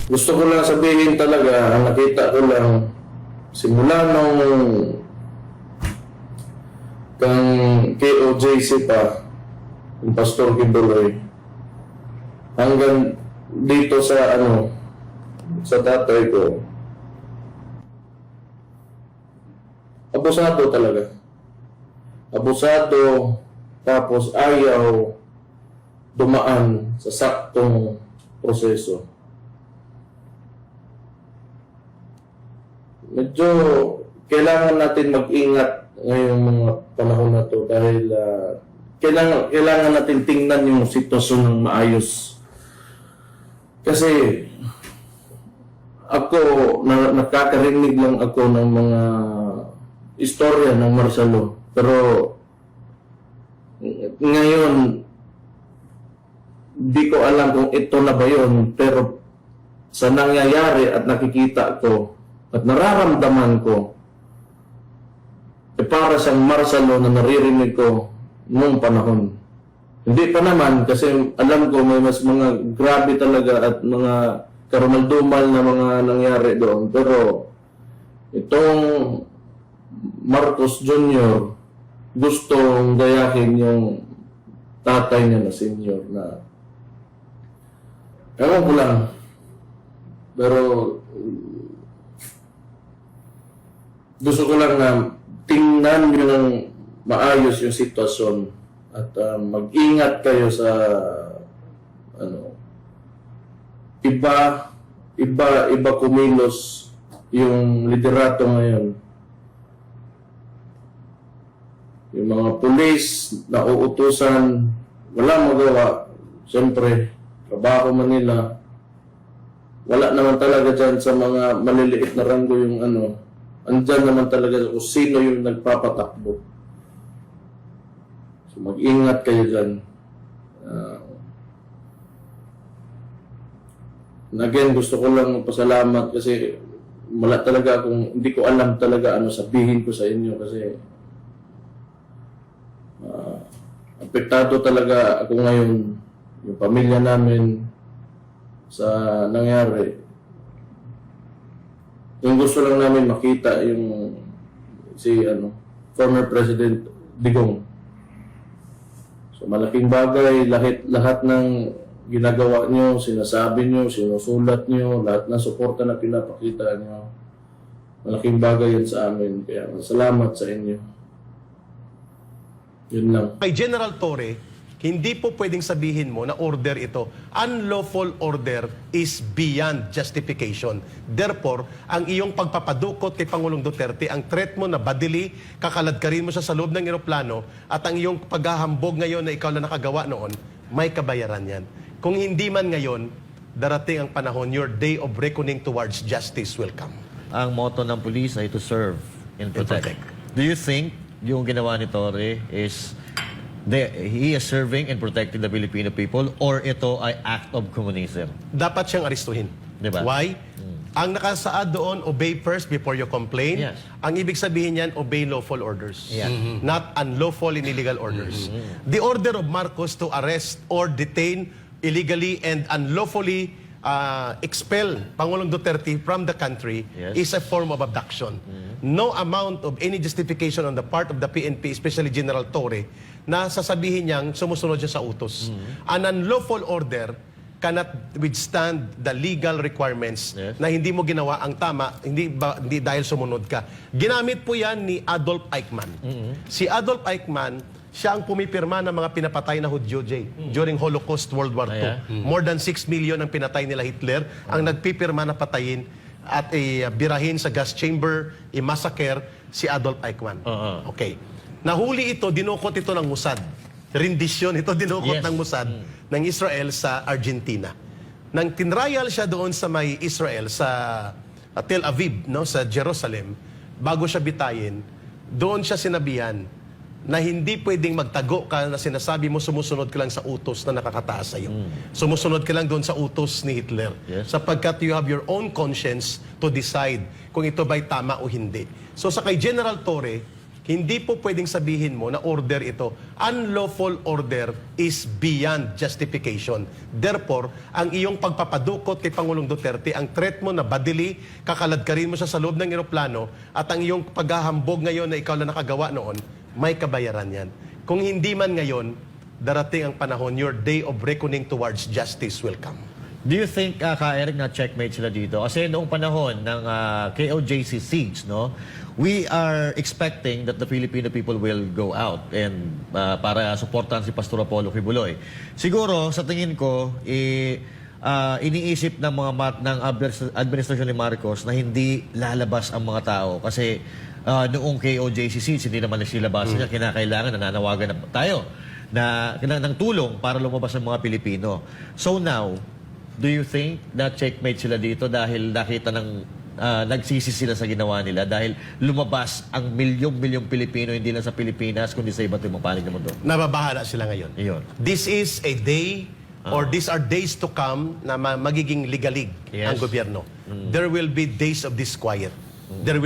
Gusto ko lang sabihin talaga, ang nakita ko lang, simula nung kang KOJC pa, yung Pastor Kibuloy, hanggang dito sa sa tatay ko, abusado talaga. Abusado, tapos ayaw dumaan sa saktong proseso. Medyo kailangan natin mag-ingat ngayong mga panahon na to dahil kailangan natin tingnan yung sitwasyon ng maayos. Kasi ako, nakakarinig lang ako ng mga istorya ng Marcelo. Pero ngayon, di ko alam kung ito na ba yun. Pero sa nangyayari at nakikita ko at nararamdaman ko, para siyang Marcelo na naririnig ko noong panahon. Hindi pa naman kasi alam ko may mas mga grabe talaga at mga karumaldumal na mga nangyari doon. Pero itong Marcos Jr. gustong gayahin yung tatay niya na senior na ewan ko lang. Pero gusto ko lang na tingnan nyo ng maayos yung sitwasyon at mag-ingat kayo sa iba kumilos yung liderato ngayon. Yung mga pulis na uutusan, wala magawa. Siyempre, trabaho Manila. Wala naman talaga dyan sa mga maliliit na ranggo yung andyan naman talaga kung sino yung nagpapatakbo. So mag-ingat kayo dyan. Again, gusto ko lang pasalamat kasi wala talaga akong, hindi ko alam talaga sabihin ko sa inyo kasi apektado talaga ako ngayon, yung pamilya namin sa nangyari. Yung gusto lang namin makita yung former President Digong. So malaking bagay, lahat ng ginagawa nyo, sinasabi nyo, sinusulat nyo, lahat ng suporta na pinapakita nyo, malaking bagay yan sa amin. Kaya salamat sa inyo. Yun lang. Kay General Torre, hindi po pwedeng sabihin mo na order ito. Unlawful order is beyond justification. Therefore, ang iyong pagpapadukot kay Pangulong Duterte, ang threat mo na badili, kakaladkarin mo siya sa loob ng eroplano, at ang iyong paghahambog ngayon na ikaw na nakagawa noon, may kabayaran yan. Kung hindi man ngayon, darating ang panahon, your day of reckoning towards justice will come. Ang motto ng police ay to serve and protect. Do you think yung ginawa ni Torre is he is serving and protecting the Filipino people or ito ay act of communism? Dapat siyang aristuhin. Diba? Why? Ang nakasaad doon, obey first before you complain. Yes. Ang ibig sabihin niyan, obey lawful orders. Yeah. Not unlawful and illegal orders. The order of Marcos to arrest or detain illegally and unlawfully expel Pangulong Duterte from the country is a form of abduction. No amount of any justification on the part of the PNP, especially General Torre, na sasabihin niyang sumusunod siya sa utos. An unlawful order cannot withstand the legal requirements na hindi mo ginawa ang tama, hindi dahil sumunod ka. Ginamit po yan ni Adolf Eichmann. Si Adolf Eichmann, siya ang pumipirma ng mga pinapatay na Hudyo, during Holocaust World War II. More than 6 million ang pinatay nila Hitler. Ang nagpipirma na patayin at birahin sa gas chamber, i-massacre si Adolf Eichmann. Okay. Nahuli ito, dinukot ito ng Mossad. Rendisyon ito, dinukot ng Mossad ng Israel sa Argentina. Nang tinrial siya doon sa may Israel, sa Tel Aviv, sa Jerusalem, bago siya bitayin, doon siya sinabihan na hindi pwedeng magtago ka na sinasabi mo sumusunod ka lang sa utos na nakakataas sa iyo. Sumusunod ka lang doon sa utos ni Hitler. Sapagkat you have your own conscience to decide kung ito ba'y tama o hindi. So sa kay General Torre, Hindi po pwedeng sabihin mo na order ito. Unlawful order is beyond justification. Therefore, ang iyong pagpapadukot kay Pangulong Duterte, ang threat mo na badili, kakaladkarin mo siya sa loob ng eroplano, at ang iyong paghahambog ngayon na ikaw lang nakagawa noon, may kabayaran yan. Kung hindi man ngayon, darating ang panahon, your day of reckoning towards justice will come. Do you think, Ka-Eric, na checkmate sila dito? Kasi noong panahon ng KOJC siege, no, we are expecting that the Filipino people will go out and para suportahan si Pastor Apollo Kibuloy. Siguro, sa tingin ko, iniisip ng ng administrasyon ni Marcos na hindi lalabas ang mga tao. Kasi noong KOJC siege, hindi naman nasilabasan niya, kinakailangan, nananawagan na tayo na ng tulong para lumabas ang mga Pilipino. So now, do you think na checkmate sila dito dahil nakita ng nagsisi sila sa ginawa nila dahil lumabas ang milyong-milyong Pilipino hindi lang sa Pilipinas kundi sa iba't ibang panig ng mundo? Nababahala sila ngayon. Iyon. This is a day or these are days to come na magiging ligalig ang Yes. gobyerno. There will be days of disquiet. There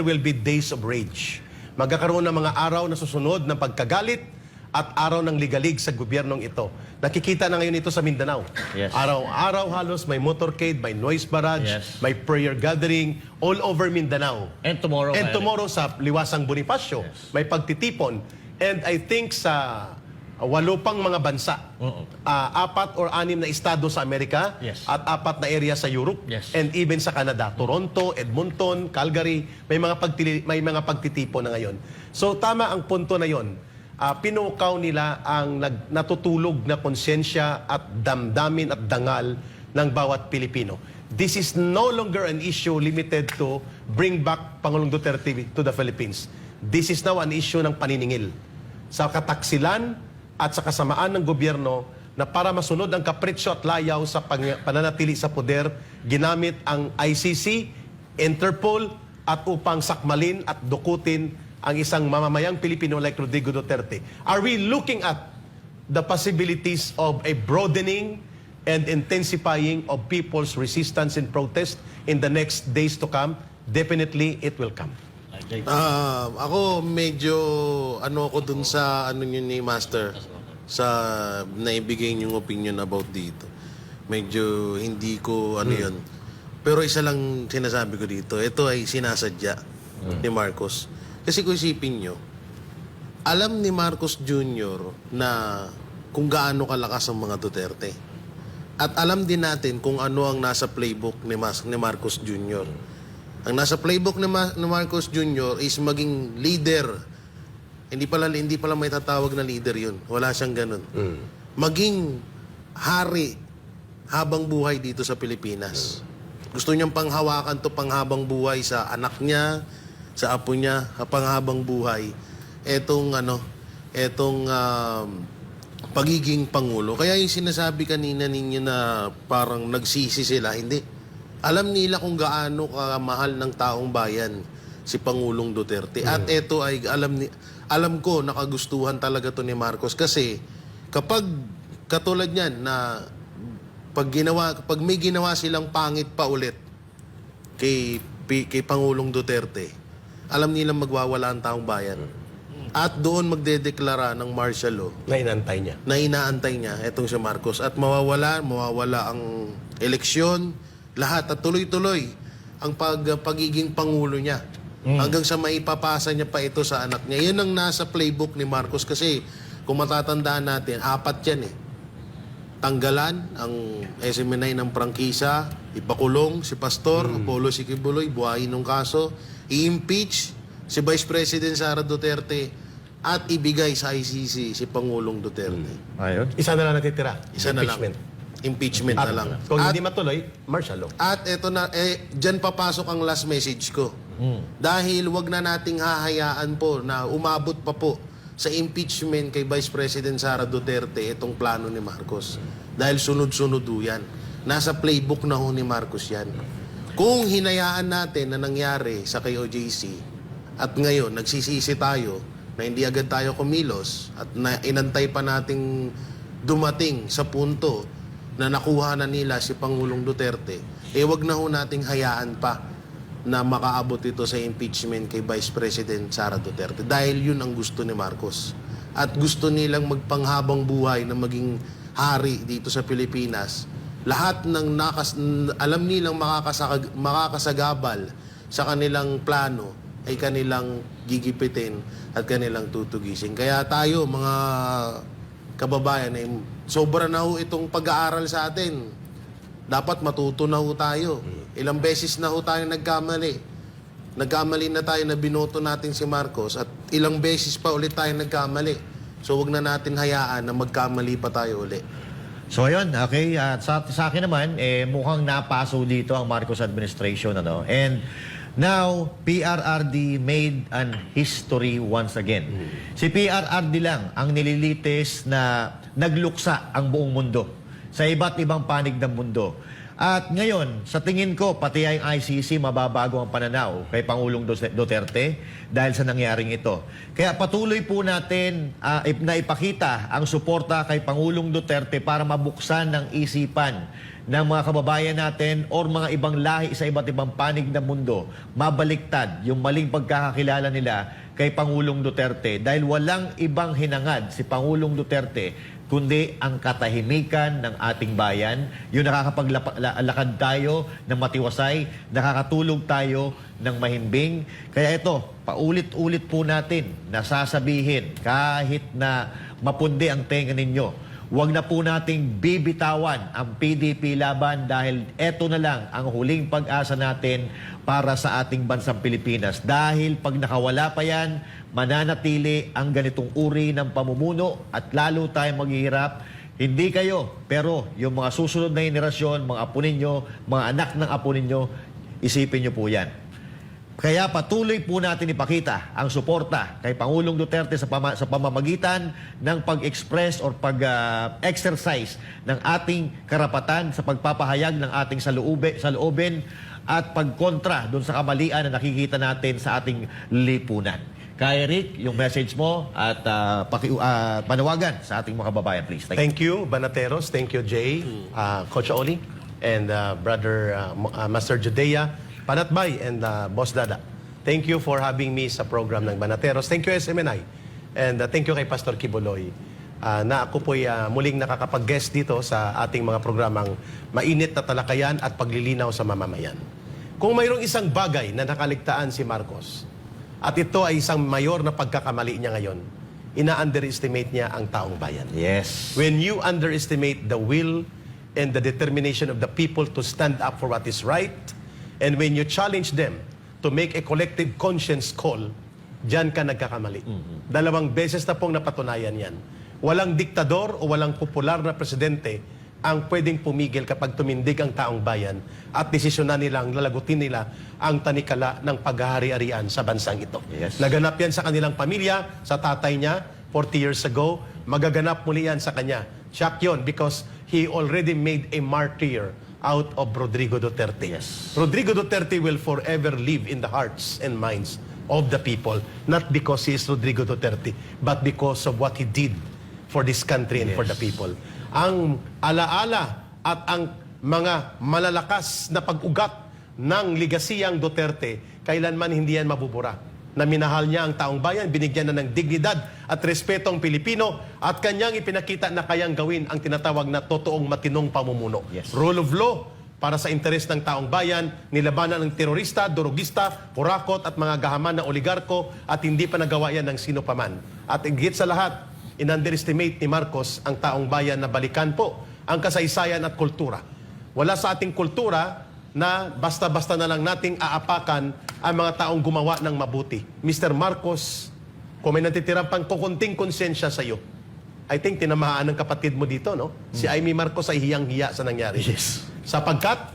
will be days of rage. Magkakaroon ng mga araw na susunod ng pagkagalit at araw ng ligalig sa gobyernong ito. Nakikita na ngayon ito sa Mindanao. Yes. Araw-araw halos may motorcade, may noise barrage, Yes. may prayer gathering all over Mindanao. And tomorrow, And Ka-Eric. tomorrow sa Liwasang Bonifacio, may pagtitipon. And I think sa 8 pang mga bansa, 4 or 6 na estado sa Amerika, Yes. at 4 na area sa Europe, Yes. and even sa Canada, Toronto, Edmonton, Calgary, may mga pagtitipon na ngayon. So tama ang punto na yon. Pinukaw nila ang natutulog na konsensya at damdamin at dangal ng bawat Pilipino. This is no longer an issue limited to bring back Pangulong Duterte to the Philippines. This is now an issue ng paniningil sa kataksilan at sa kasamaan ng gobyerno na para masunod ang kapritsyo at layaw sa pananatili sa poder, ginamit ang ICC, Interpol, at upang sakmalin at dukutin ang isang mamamayang Pilipino like Rodrigo Duterte. Are we looking at the possibilities of a broadening and intensifying of people's resistance and protest in the next days to come? Definitely, it will come. Ako medyo ako dun sa yun ni Master sa naibigay niyong opinion about dito. Medyo hindi ko yun. Pero isa lang sinasabi ko dito, ito ay sinasadya ni Marcos. Kasi kung isipin nyo, alam ni Marcos Jr. na kung gaano kalakas ang mga Duterte. At alam din natin kung ano ang nasa playbook ni Marcos Jr. Ang nasa playbook ni Marcos Jr. is maging leader. Hindi pala may tatawag na leader yun. Wala siyang ganun. Maging hari habang buhay dito sa Pilipinas. Gusto niyang panghawakan to panghabang buhay sa anak niya, sa apo niya, panghabang buhay. Etong pagiging Pangulo. Kaya yung sinasabi kanina ninyo na parang nagsisi sila, hindi. Alam nila kung gaano kamahal ng taong bayan si Pangulong Duterte. At ito ay alam ko nakagustuhan talaga to ni Marcos kasi kapag katulad niyan na pag may ginawa silang pangit pa ulit kay Pangulong Duterte, alam nilang magwawala ang taong bayan. At doon magdedeklara ng martial law Na inantay niya. na inaantay niya itong si Marcos. At mawawala ang eleksyon, lahat. At tuloy-tuloy ang pagiging Pangulo niya. Hanggang sa maipapasa niya pa ito sa anak niya. Yun ang nasa playbook ni Marcos. Kasi kung matatandaan natin, 4 yan eh. Tanggalan ang SMNI ng prangkisa, ipakulong si Pastor Apollo Kibuloy, buhayin ng kaso, i-impeach si Vice President Sara Duterte at ibigay sa ICC si Pangulong Duterte. Ayun. Isa na lang natitira. Isa na lang. Impeachment. Impeachment At na lang. kung hindi matuloy, martial law. At eto na, dyan papasok ang last message ko. Dahil wag na nating hahayaan po na umabot pa po sa impeachment kay Vice President Sara Duterte itong plano ni Marcos. Dahil sunod-sunod yan. Nasa playbook na ho ni Marcos yan. Kung hinayaan natin na nangyari sa KOJC at ngayon nagsisisi tayo na hindi agad tayo kumilos at na inantay pa nating dumating sa punto na nakuha na nila si Pangulong Duterte, wag na ho nating hayaan pa na makaabot ito sa impeachment kay Vice President Sara Duterte dahil yun ang gusto ni Marcos. At gusto nilang magpanghabang buhay na maging hari dito sa Pilipinas. Lahat ng alam nilang makakasagabal sa kanilang plano ay kanilang gigipitin at kanilang tutugisin. Kaya tayo, mga kababayan, ay sobra na ho itong pag-aaral sa atin. Dapat matuto na ho tayo. Ilang beses na ho tayo nagkamali. Nagkamali na tayo na binoto natin si Marcos at ilang beses pa ulit tayo nagkamali. So wag na natin hayaan na magkamali pa tayo ulit. So ayun, okay. At sa akin naman, mukhang napaso dito ang Marcos administration. Ano? And now, PRRD made an history once again. Si PRRD lang ang nililitis na nagluksa ang buong mundo sa iba't ibang panig ng mundo. At ngayon, sa tingin ko, pati ang ICC mababago ang pananaw kay Pangulong Duterte dahil sa nangyaring ito. Kaya patuloy po natin na ipakita ang suporta kay Pangulong Duterte para mabuksan ng isipan ng mga kababayan natin o mga ibang lahi sa iba't ibang panig ng mundo, mabaliktad yung maling pagkakakilala nila kay Pangulong Duterte dahil walang ibang hinangad si Pangulong Duterte kundi ang katahimikan ng ating bayan, yung nakakapaglakad tayo ng matiwasay, nakakatulog tayo ng mahimbing. Kaya ito, paulit-ulit po natin nasasabihin kahit na mapundi ang tenga ninyo. Huwag na po nating bibitawan ang PDP laban dahil eto na lang ang huling pag-asa natin para sa ating bansang Pilipinas. Dahil pag nakawala pa yan, mananatili ang ganitong uri ng pamumuno at lalo tayong maghihirap. Hindi kayo, pero yung mga susunod na henerasyon, mga apo ninyo, mga anak ng apo ninyo, isipin nyo po yan. Kaya patuloy po natin ipakita ang suporta kay Pangulong Duterte sa pamamagitan ng pag-express or pag-exercise ng ating karapatan sa pagpapahayag ng ating saloobin at pagkontra doon sa kamalian na nakikita natin sa ating lipunan. Kaya Rick, yung message mo at panawagan sa ating mga kababayan, please. Thank you, Banateros. Thank you, Jay, Coach Oli, and Brother Master Judea, Panatbay, and Boss Dada. Thank you for having me sa program ng Banateros. Thank you, SMNI. And thank you kay Pastor Kibuloy na ako po'y muling nakakapag-guest dito sa ating mga programang mainit na talakayan at paglilinaw sa mamamayan. Kung mayroong isang bagay na nakaligtaan si Marcos, at ito ay isang mayor na pagkakamali niya ngayon, ina-underestimate niya ang taong bayan. Yes. When you underestimate the will and the determination of the people to stand up for what is right, and when you challenge them to make a collective conscience call, diyan ka nagkakamali. Dalawang beses na pong napatunayan yan. Walang diktador o walang popular na presidente ang pwedeng pumigil kapag tumindig ang taong bayan at desisyonan nilang lalagutin nila ang tanikala ng paghahari-harian sa bansang ito. Yes. Naganap yan sa kanilang pamilya, sa tatay niya, 40 years ago. Magaganap muli yan sa kanya. Shock yun because he already made a martyr out of Rodrigo Duterte. Yes. Rodrigo Duterte will forever live in the hearts and minds of the people, not because he is Rodrigo Duterte, but because of what he did for this country and for the people. Ang alaala at ang mga malalakas na pag-ugat ng ligasiyang Duterte, kailanman hindi yan mabubura. Na minahal niya ang taong bayan, binigyan na ng dignidad at respeto ang Pilipino at kanyang ipinakita na kayang gawin ang tinatawag na totoong matinong pamumuno. Yes. Rule of law para sa interes ng taong bayan, nilabanan ng terorista, durugista, kurakot at mga gahaman na oligarko at hindi pa nagawa yan ng sino paman. At higit sa lahat, in-underestimate ni Marcos ang taong bayan na balikan po ang kasaysayan at kultura. Wala sa ating kultura na basta-basta na lang nating aapakan ang mga taong gumawa ng mabuti. Mr. Marcos, kung may natitirang pang kukunting konsensya sa iyo, I think tinamahaan ng kapatid mo dito, no? Si Amy Marcos ay hiyang-hiya sa nangyari. Yes. Sapagkat,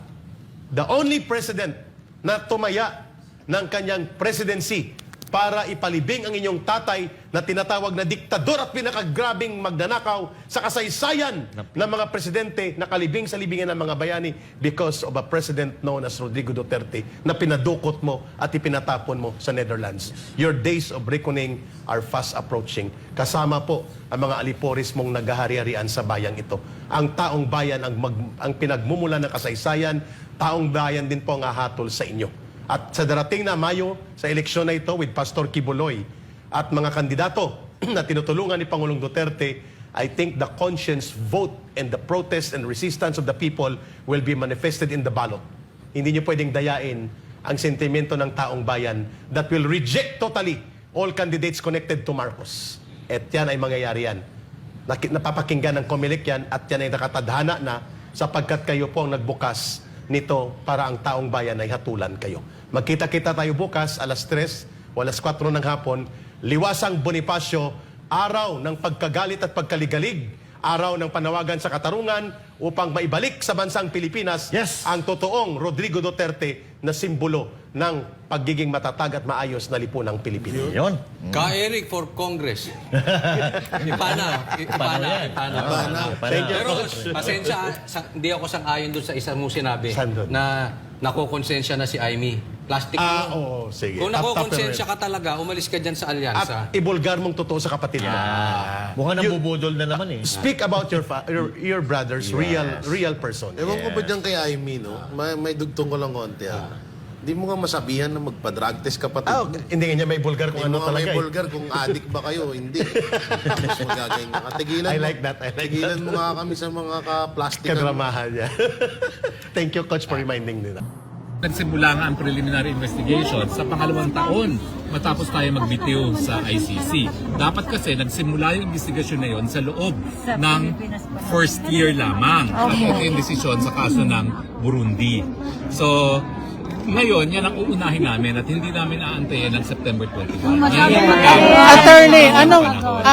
the only president na tumaya ng kanyang presidency para ipalibing ang inyong tatay na tinatawag na diktador at pinakagrabing magnanakaw sa kasaysayan ng mga presidente na kalibing sa libingan ng mga bayani because of a president known as Rodrigo Duterte na pinadukot mo at ipinatapon mo sa Netherlands. Your days of reckoning are fast approaching. Kasama po ang mga aliporis mong naghahari-harian sa bayang ito. Ang taong bayan ang pinagmumula ng kasaysayan, taong bayan din po ang hahatol sa inyo. At sa darating na Mayo, sa eleksyon na ito with Pastor Kibuloy at mga kandidato na tinutulungan ni Pangulong Duterte, I think the conscience vote and the protest and resistance of the people will be manifested in the ballot. Hindi niyo pwedeng dayain ang sentimento ng taong bayan that will reject totally all candidates connected to Marcos. At yan ay mangyayari yan. Napapakinggan ng COMELEC yan at yan ay nakatadhana na sapagkat kayo po ang nagbukas nito para ang taong bayan ay hatulan kayo. Magkita-kita tayo bukas, alas 3 o alas 4 ng hapon, Liwasang Bonifacio, araw ng pagkagalit at pagkaligalig, araw ng panawagan sa katarungan upang maibalik sa bansang Pilipinas Yes. ang totoong Rodrigo Duterte na simbolo ng pagiging matatag at maayos na lipunang Pilipino. Yun. Ka-Eric for Congress. Ipana. Thank you, Pero Coach. pasensya, hindi ako sang-ayon doon sa isa mong sinabi Saan doon? na nakukonsensya na si Aimee. Plastic mo. Oo, sige. Kung nakukonsensya ka talaga, umalis ka dyan sa alyansa. At ibulgar mong totoo sa kapatid mo. Mukhang nabubudol na naman eh. Speak about your brothers, real person. Ewan ko ba dyan kay Aimee, no? May dugtong ko lang konti, Hindi mo nga masabihan na magpa-drug test kapatid mo. Hindi nga niya may bulgar kung Hindi ano mo nga may talaga. vulgar kung addict ba kayo, hindi. Tapos magaganyan ka. Tigilan I mo. like that. Tigilan mo nga kami sa mga ka-plastic. Kadramahan niya. Thank you, Coach, for reminding me. Nagsimula nga ang preliminary investigation sa pangalawang taon matapos tayo magbitiw sa ICC. Dapat kasi nagsimula yung investigasyon na yon sa loob ng first year lamang. At ito yung desisyon sa kaso ng Burundi. So, ngayon, yan ang uunahin namin at hindi namin aantayin ng September 21. Attorney,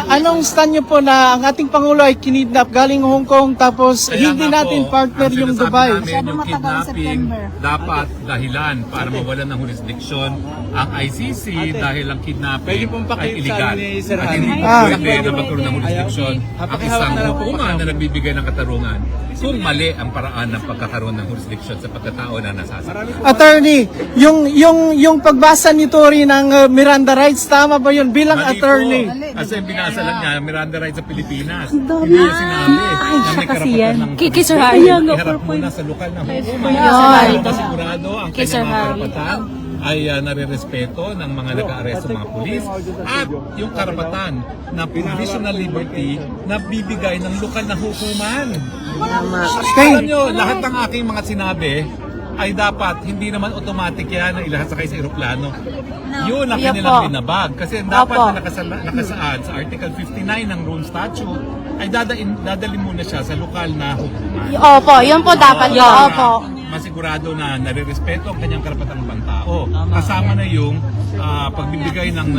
anong stand niyo po na ang ating Pangulo ay kinidnap galing Hong Kong tapos Kaya hindi nga natin po, partner ang yung sinasabi Dubai? namin, yung kidnapping dapat dahilan para mawalan ng jurisdiction ang ICC dahil ang kidnapping ay illegal. At hindi pwede na magkaroon ng jurisdiction ang isang hukuman na nagbibigay ng katarungan kung mali ang paraan ng pagkakaroon ng jurisdiction sa pagkatao na nasasaktan. Attorney, yung pagbasa ni Tory ng Miranda rights, tama ba yun bilang Mali attorney? po. Kasi binasa lang niya, Miranda rights sa Pilipinas. Hindi niya sinabi na may karapatan ng Sir Harry. iharap muna sa lokal na hukuman. Yun. Para sigurado ang Kay Sir kanyang mga Harry. karapatan ay nare-respeto ng mga nag-aaresto mga pulis at yung karapatan na provisional liberty na bibigay ng lokal na hukuman. Alam nyo, lahat ng aking mga sinabi ay dapat hindi naman automatic yan na ilahasakay sa eroplano. Yun ang Yan kanilang po. binabag. Kasi dapat Opo. na nakasaad sa Article 59 ng Rome Statute ay dadalhin muna siya sa lokal na hukuman. Opo, yun po dapat yun. Opo. Masigurado na nare-respeto ang kanyang karapatang pantao. Kasama na yung pagbibigay ng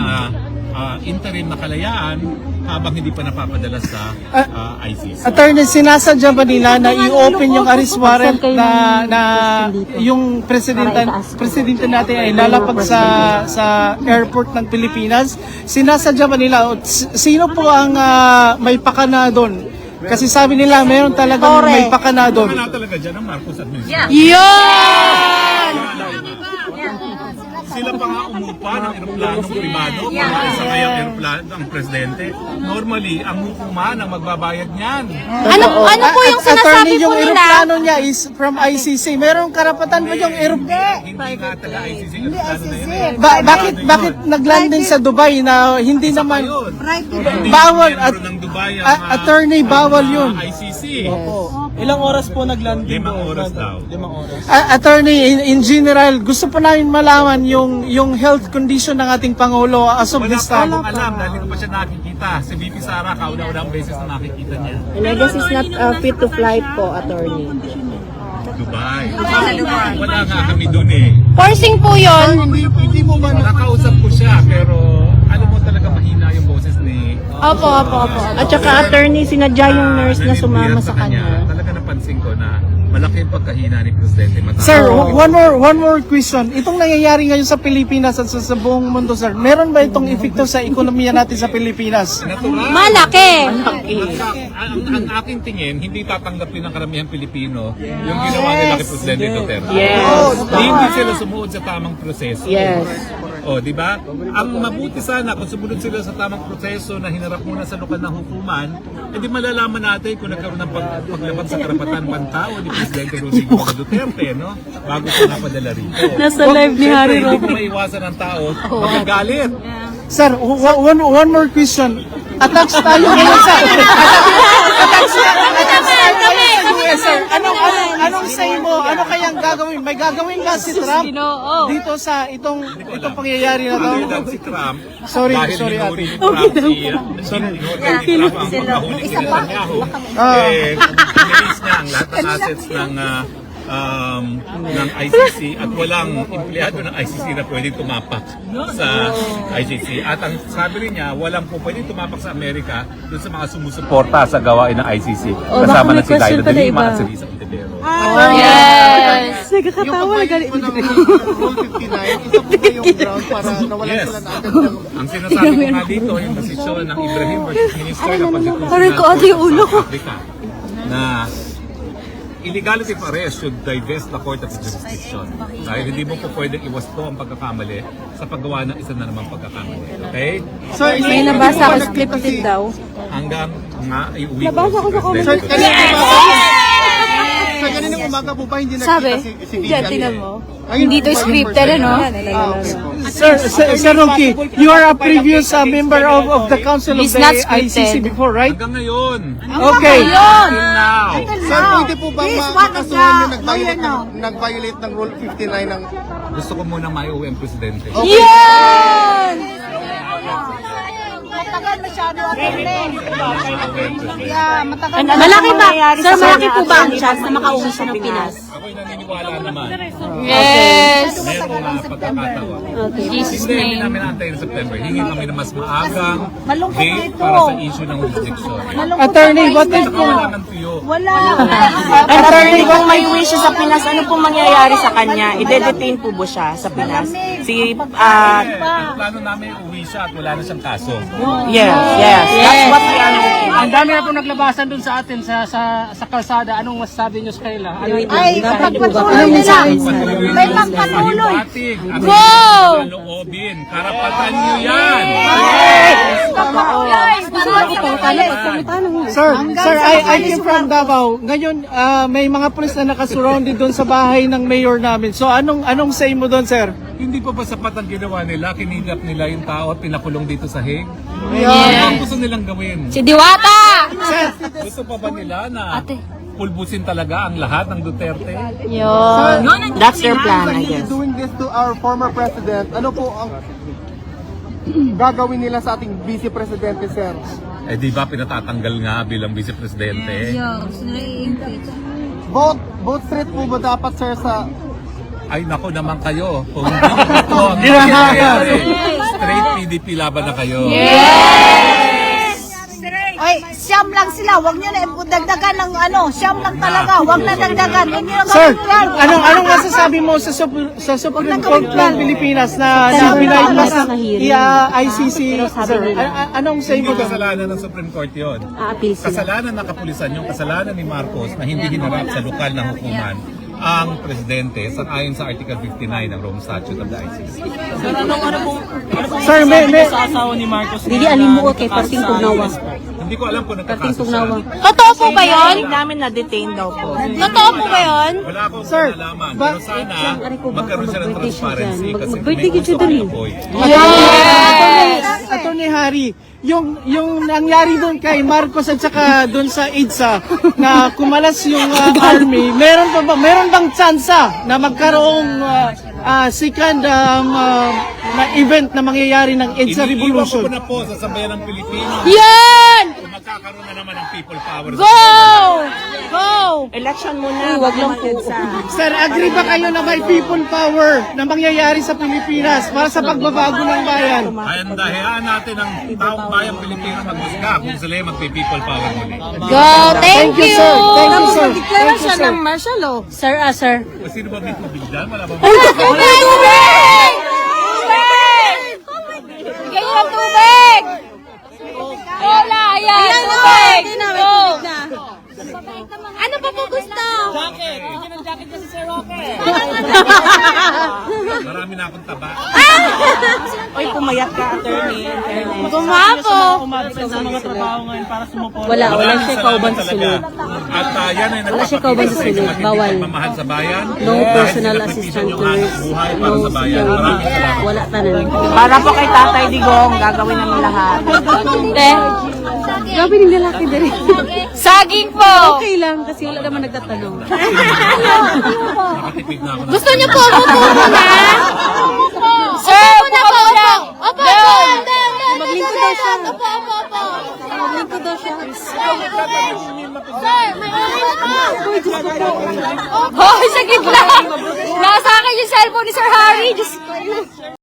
interim na kalayaan habang hindi pa napapadala sa ICC. Attorney, sinasadya ba nila na i-open yung arrest warrant na yung presidente natin ay lalapag sa airport ng Pilipinas? Sinasadya ba nila? Sino po ang may pakana doon? Kasi sabi nila mayroon talagang may pakana doon. Wala talaga dyan ang Marcos administration. Yun! Sila pa nga umupa ng eroplanong privado para isakay ang eroplano ng presidente. Normally, ang hukuman ang magbabayad niyan. Ano po yung sinasabi Attorney, po yung nila? eroplano niya is from ICC. Merong karapatan ba yung eroplano? Hindi nga taga-ICC yung eroplano na yun eh. Bakit naglanding sa Dubai na hindi naman Yun. Hindi bawal miyembro ng Dubai ang attorney bawal yun. ICC. Ilang oras po naglanding? 5 oras daw. Attorney, in general, gusto po namin malaman yung health condition ng ating Pangulo as of Wala this pa time. akong alam dahil hindi ko pa siya nakikita. Si VP Sara, kauna-unang beses na nakikita niya. Legas is not fit to fly po, attorney. Dubai. Wala nga kami dun eh. Forcing po yun. Hindi mo ba nakausap ko siya pero alam mo talaga mahina yung boses ni Opo. At saka, attorney, sinadya yung nurse na sumama sa kanya. Talaga napansin ko na malaki yung pagkahina ni Presidente Matao. Sir, one more question. Itong nangyayari ngayon sa Pilipinas at sa buong mundo, sir, meron ba itong epekto sa ekonomiya natin sa Pilipinas? Natural. Malaki. Ang aking tingin, hindi tatanggapin ng karamihang Pilipino yung ginawa nila kay Presidente Duterte. Yes. Hindi sila sumuod sa tamang proseso. Yes. O, di ba? Ang mabuti sana kung sumunod sila sa tamang proseso na hinarap muna sa lokal na hukuman, edi malalaman natin kung nagkaroon ng paglabag sa karapatan ng tao ni Presidente Rodrigo Duterte, no? Bago siya napadala rito. Nasa live ni Harry Siyempre, hindi Roque. mo maiwasan ang tao, magagalit. Sir, one more question. Attacks tayo ngayon sa attacks tayo sa US, sir. Anong say mo? Ano kayang gagawin? May gagawin ba si Trump dito sa itong pangyayari na to? Ang si Trump, Sorry, dahil ate. hinuri ni Trump si Trump ang pagkahuli ni Netanyahu, release niya ang lahat ng assets ng ICC at walang empleyado ng ICC na pwedeng tumapak sa ICC. At ang sabi rin niya, walang po pwedeng tumapak sa Amerika doon sa mga sumusuporta sa gawain ng ICC. Kasama na si Laila de Lima at si Lisa Ontiveros. Yes! Nagkakatawa na galit. Rule 59, isa po ba yung ground para nawalan Yes. sila na agad ng Ang sinasabi ko nga dito, yung posisyon ng Ibrahim versus Minister ng Pagkatusin Aray ko, ate, yung ulo ko. Africa na illegality of arrest should divest the court of jurisdiction. Dahil hindi mo po pwedeng iwasto ang pagkakamali sa paggawa ng isa na namang pagkakamali. Okay? Sir, May nabasa ko scripted daw. Hanggang nga iuwi Nabasa ko sa comment. Sir, kaninang umaga po ba hindi Sabi, nakita si diyan, tingnan mo. Hindi to scripted, ano? Sir Roque, you are a previous member of the Council of It's the not scripted. ICC before, right? Hanggang ngayon. Okay. Until now. Sir, pwede po bang makasuhan yung nag-violate ng Rule 59 ng... Gusto ko munang maiuwi ang presidente. Yan! Malaki ba? Sir, malaki po ba ang chance na makauwi siya ng Pinas? Ako'y naniniwala naman. Yes! Merong mga pagkakataon. Jesus Hindi, hindi name. namin natin sa September. Hingi kami na mas maagang date para sa issue ng jurisdiction. Attorney, what if Saka wala nang tuyo. Attorney, kung may uwi siya sa Pinas, ano pong mangyayari sa kanya? I-detain po ba siya sa Pinas? Ang plano namin uwi siya at wala na siyang kaso. Yes. That's what we are looking. ang dami na po naglabasan dun sa atin sa kalsada. Anong masasabi niyo sa kanila? Ay, pagpatuloy nila. May magpatuloy. Go! Loobin. Karapatan niyo yan! Sir, I came from Davao. Ngayon, may mga pulis na nakasurrounded doon sa bahay ng mayor namin. So, anong say mo doon, sir? Hindi pa ba sapat ang ginawa nila? Kinidnap nila yung tao at pinakulong dito sa Hague? Yeah. Ano ang gusto nilang gawin? Si Diwata! Gusto pa ba nila na pulbusin talaga ang lahat ng Duterte? Yun. That's their plan, I guess. Doing this to our former president, ano po ang gagawin nila sa ating vice presidente, sir? Eh di ba pinatatanggal nga bilang vice-presidente? Both straight po ba dapat, sir, sa... Ay nako naman kayo. Kung hindi nyo ito ang nangyayari, straight PDP laban na kayo. Ay, siyam lang sila. Huwag nyo na dagdagan ng siyam lang talaga. Huwag na dagdagan. Huwag nyo na Sir, gawin yan. anong masasabi mo sa Supreme Court ng Pilipinas na binaypas ng ICC, sir? Anong say mo Hindi doon? kasalanan ng Supreme Court yun. A-appeal sila. Kasalanan ng kapulisan yung kasalanan ni Marcos na hindi hinarap sa lokal na hukuman ang presidente ayon sa Article 59 ng Rome Statute of the ICC. Sir, may... Dili alimuot kay Parting Tugnawa. Hindi ko alam kung Parting nagkakaso siya. Tugnawa. Totoo po ba yun? Hindi namin na-detain daw po. Totoo po ba yun? Wala akong Sir, kinalaman. ba- Pero sana magkaroon siya ng transparency kasi Mag-birthday may ka gusto dali. kong apoy. Attorney Harry, yung nangyari doon kay Marcos at saka doon sa EDSA na kumalas yung army, meron bang tsansa na magkaroong second na event na mangyayari ng EDSA Iniiwan ko Revolution? po na po sa sambayan ng Pilipino. Yan! Magkakaroon na naman ng people power. Go! Go! Election muna, wag lang po. Sir, agree ba kayo na may people power na mangyayari sa Pilipinas para sa pagbabago ng bayan? Kaya dahayaan natin ang taong bayang Pilipino magmusga kung sila yung magpe-people power muli. Go! Thank you, sir. Thank you, sir. Magdeklara Thank you, siya sir. ng martial law. Sir, sir. O sino ba may tubig dyan? Wala ba? Tubig! Tubig! Bigyan niyo ng tubig! Wala, ayan, tubig! Go! Ano pa po gusto? Jacket! Bigyan ng jacket kasi si Roque. Marami na akong taba. Oy, pumayat ka, attorney. in fairness. Gumapo. Umabot sa mga trabaho ngayon para sumuporta. Wala siya kauban sa sunod. At yan ay wala siya kauban sa sunod. Bawal. Pagmamahal sa bayan. No personal assistant nurse. Buhay para sa bayan. Maraming salamat. Wala tanan. Para po kay Tatay Digong, gagawin namin lahat. Grabe ng lalaki dali. Saging po. Okay lang kasi wala naman nagtatanong. Nakatipid na ako. Gusto niyo po umupo muna? Sir, muna po. Opo, opo. Maglingkod daw siya. Opo, opo, opo. Maglingkod daw siya. Sir, may ulit pa. Hoy, sa gitna. Nasa akin yung cellphone ni Sir Harry. Diyos ko.